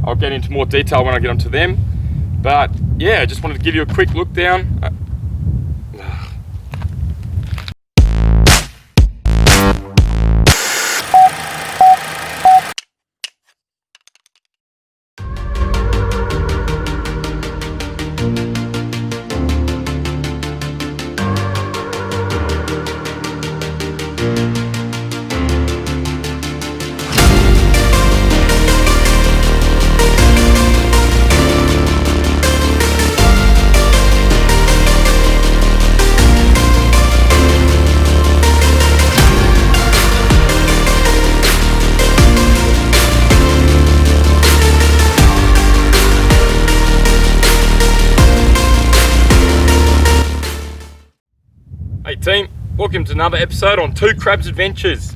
I'll get into more detail when I get onto them. But yeah, I just wanted to give you a quick look down. Hey team, welcome to another episode on Two Crabs Adventures.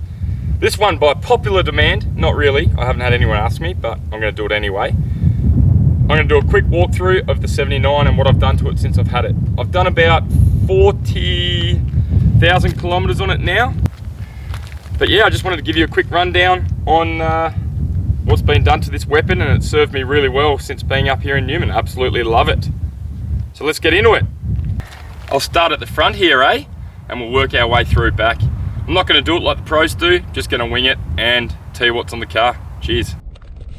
This one by popular demand, not really, I haven't had anyone ask me, but I'm going to do it anyway. I'm going to do a quick walkthrough of the 79 and what I've done to it since I've had it. I've done about 40,000 kilometers on it now. But yeah, I just wanted to give you a quick rundown on what's been done to this weapon, and it's served me really well since being up here in Newman. Absolutely love it. So let's get into it. I'll start at the front here, and we'll work our way through back. I'm not going to do it like the pros do, just going to wing it and tell you what's on the car. Cheers.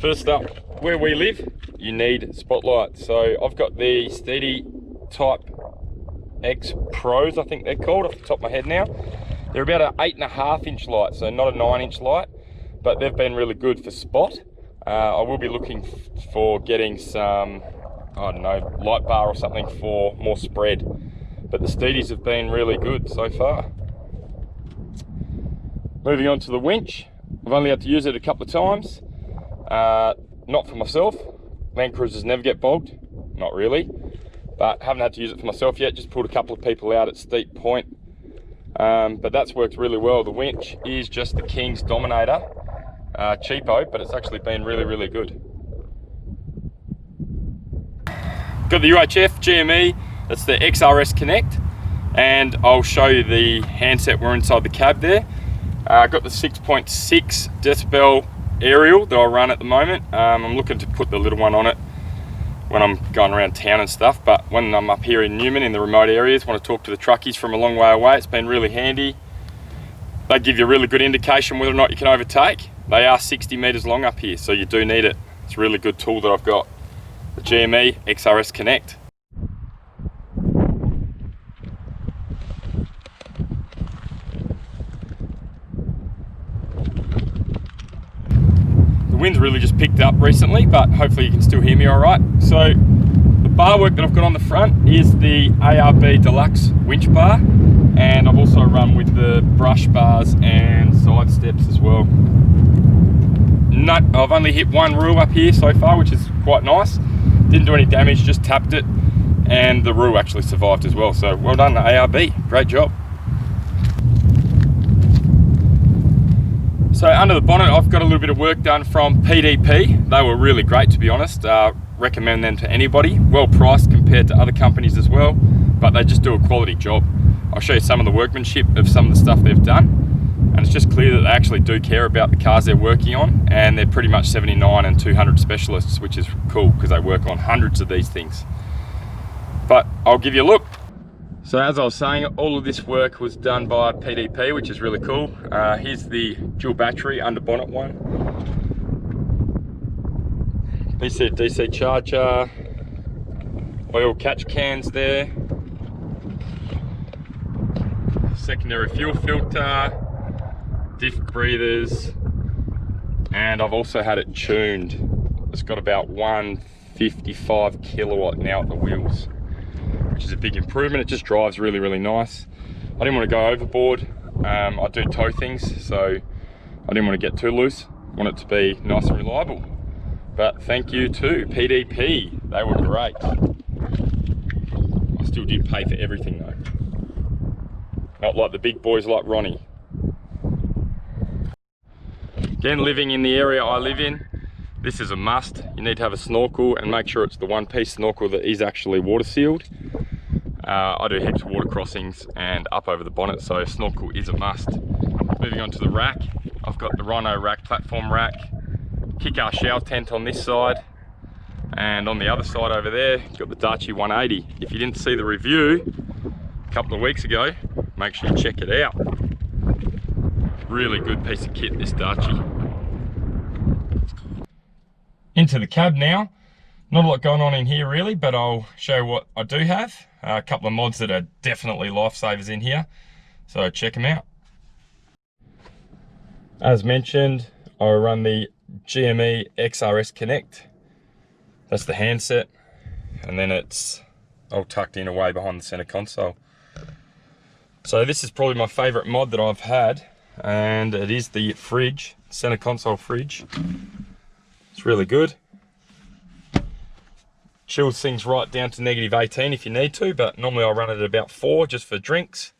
First up, where we live, you need spotlights. So I've got the Steady Type X Pros, I think they're called, off the top of my head now. They're about an 8.5 inch light, so not a 9 inch light, but they've been really good for spot. I will be looking for getting some, I don't know, light bar or something for more spread. But the Steedies have been really good so far. Moving on to the winch. I've only had to use it a couple of times. Not for myself. LANDCRUISERs never get bogged. Not really. But haven't had to use it for myself yet. Just pulled a couple of people out at steep point. But that's worked really well. The winch is just the King's Dominator. Cheapo, but it's actually been really, really good. Got the UHF GME. That's the XRS Connect, and I'll show you the handset. We're inside the cab there. I've got the 6.6 decibel aerial that I run at the moment. I'm looking to put the little one on it when I'm going around town and stuff, but when I'm up here in Newman in the remote areas, want to talk to the truckies from a long way away, it's been really handy. They give you a really good indication whether or not you can overtake. They are 60 meters long up here, so you do need it. It's a really good tool that I've got, the GME XRS Connect. The wind's really just picked up recently, but hopefully you can still hear me all right. So the bar work that I've got on the front is the ARB Deluxe winch bar, and I've also run with the brush bars and side steps as well. I've only hit one rule up here so far, which is quite nice. Didn't do any damage, just tapped it, and the rule actually survived as well. So well done, the ARB, great job. So under the bonnet, I've got a little bit of work done from PDP. They were really great, to be honest. Recommend them to anybody. Well priced compared to other companies as well, but they just do a quality job. I'll show you some of the workmanship of some of the stuff they've done, and it's just clear that they actually do care about the cars they're working on, and they're pretty much 79 and 200 specialists, which is cool because they work on hundreds of these things. But I'll give you a look. So as I was saying, all of this work was done by PDP, which is really cool. Here's the dual battery under bonnet one. DC charger, oil catch cans there. Secondary fuel filter, diff breathers, and I've also had it tuned. It's got about 155 kilowatt now at the wheels, which is a big improvement. It just drives really, really nice. I didn't want to go overboard. I do tow things, so I didn't want to get too loose. I want it to be nice and reliable. But thank you to PDP, they were great. I still did pay for everything though. Not like the big boys like Ronnie. Again, living in the area I live in, this is a must. You need to have a snorkel and make sure it's the one-piece snorkel that is actually water sealed. I do heaps of water crossings and up over the bonnet, so snorkel is a must. Moving on to the rack, I've got the Rhino rack, platform rack, kick-ass shower tent on this side, And on the other side over there, you've got the Daci 180. If you didn't see the review a couple of weeks ago, make sure you check it out. Really good piece of kit, this Daci. Into the cab now. Not a lot going on in here really, but I'll show you what I do have. A couple of mods that are definitely lifesavers in here, so check them out. As mentioned, I run the GME XRS Connect. That's the handset, and then it's all tucked in away behind the center console. So this is probably my favorite mod that I've had, and it is the fridge, center console fridge. It's really good. Chills things right down to -18 if you need to, but normally I run it at about 4 just for drinks.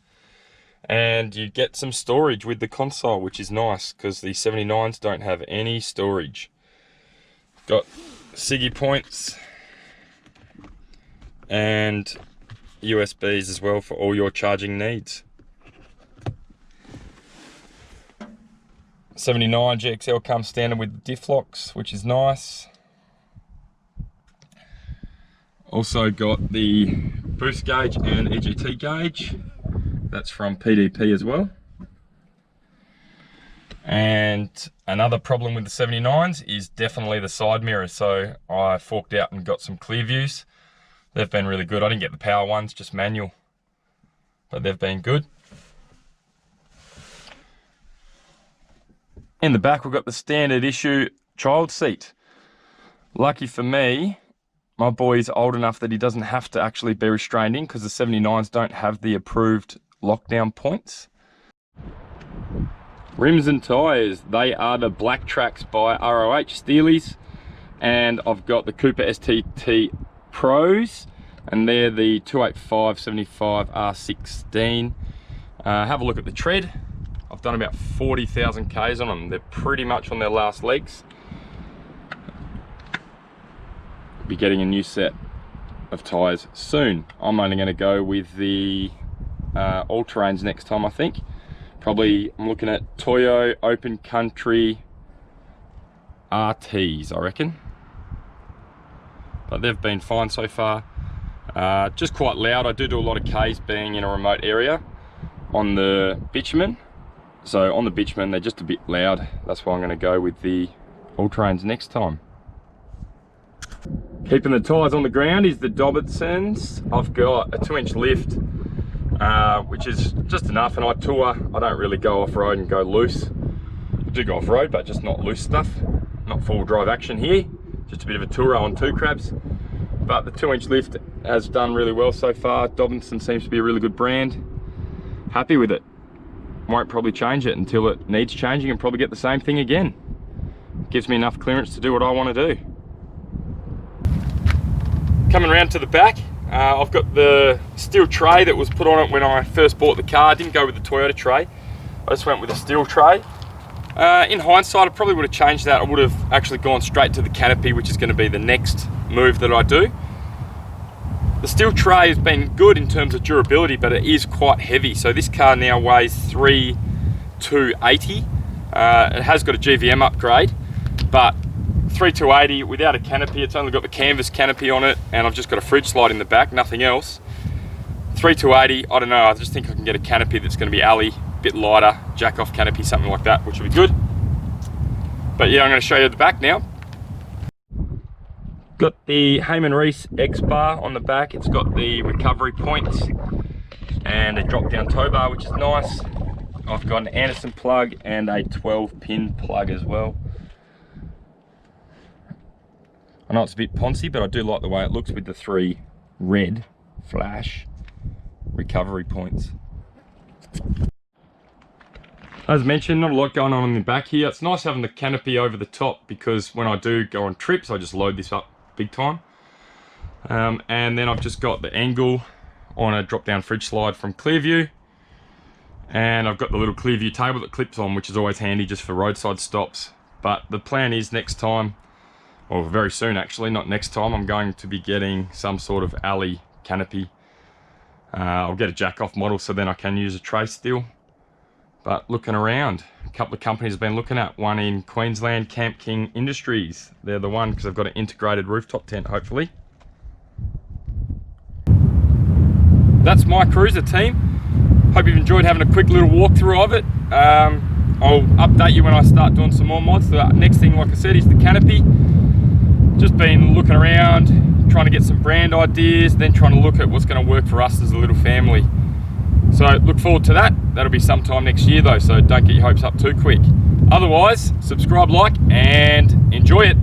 And you get some storage with the console, which is nice because the 79s don't have any storage. Got Siggy points and USBs as well for all your charging needs. 79 GXL comes standard with diff locks, which is nice. Also got the boost gauge and EGT gauge. That's from PDP as well. And another problem with the 79s is definitely the side mirrors. So I forked out and got some clear views. They've been really good. I didn't get the power ones, just manual, but they've been good. In the back, we've got the standard issue child seat. Lucky for me, my boy's old enough that he doesn't have to actually be restrained in because the 79s don't have the approved lockdown points. Rims and tyres, they are the Black Tracks by ROH Steelies, and I've got the Cooper STT Pros, and they're the 285/75 R16. Have a look at the tread. I've done about 40,000 Ks on them. They're pretty much on their last legs. Be getting a new set of tyres soon. I'm only going to go with the all-terrains next time, I think. Probably I'm looking at Toyo Open Country RTs, I reckon. But they've been fine so far. Just quite loud. I do a lot of Ks being in a remote area on the bitumen. So on the bitumen they're just a bit loud. That's why I'm going to go with the all-terrains next time. Keeping the tyres on the ground is the Dobbinsons. I've got a 2-inch lift, which is just enough, and I tour. I don't really go off-road and go loose. I do go off-road, but just not loose stuff. Not full drive action here, just a bit of a tour on 2 crabs. But the 2-inch lift has done really well so far. Dobinson seems to be a really good brand. Happy with it. Won't probably change it until it needs changing and probably get the same thing again. Gives me enough clearance to do what I want to do. Coming around to the back, I've got the steel tray that was put on it when I first bought the car. I didn't go with the Toyota tray, I just went with a steel tray. In hindsight, I probably would have changed that. I would have actually gone straight to the canopy, which is going to be the next move that I do. The steel tray has been good in terms of durability, but it is quite heavy. So this car now weighs 3,280. It has got a GVM upgrade, but 3,280 without a canopy. It's only got the canvas canopy on it, and I've just got a fridge slide in the back, nothing else. 3,280, I don't know, I just think I can get a canopy that's going to be alley, a bit lighter, jack off canopy, something like that, which would be good. But yeah, I'm going to show you the back now. Got the Heyman Reese X bar on the back. It's got the recovery points and a drop down tow bar, which is nice. I've got an Anderson plug and a 12-pin plug as well. I know it's a bit poncy, but I do like the way it looks with the 3 red flash recovery points. As mentioned, not a lot going on in the back here. It's nice having the canopy over the top because when I do go on trips, I just load this up big time. And then I've just got the angle on a drop down fridge slide from Clearview. And I've got the little Clearview table that clips on, which is always handy just for roadside stops. But the plan is next time, or very soon actually, not next time, I'm going to be getting some sort of alley canopy. I'll get a jack off model so then I can use a tray still. But looking around, a couple of companies I've been looking at, one in Queensland, Camp King Industries. They're the one because they've got an integrated rooftop tent, hopefully. That's my cruiser, team. Hope you've enjoyed having a quick little walkthrough of it. I'll update you when I start doing some more mods. The next thing, like I said, is the canopy. Just been looking around, trying to get some brand ideas, then trying to look at what's going to work for us as a little family. So look forward to that. That'll be sometime next year though, so don't get your hopes up too quick. Otherwise, subscribe, like, and enjoy it.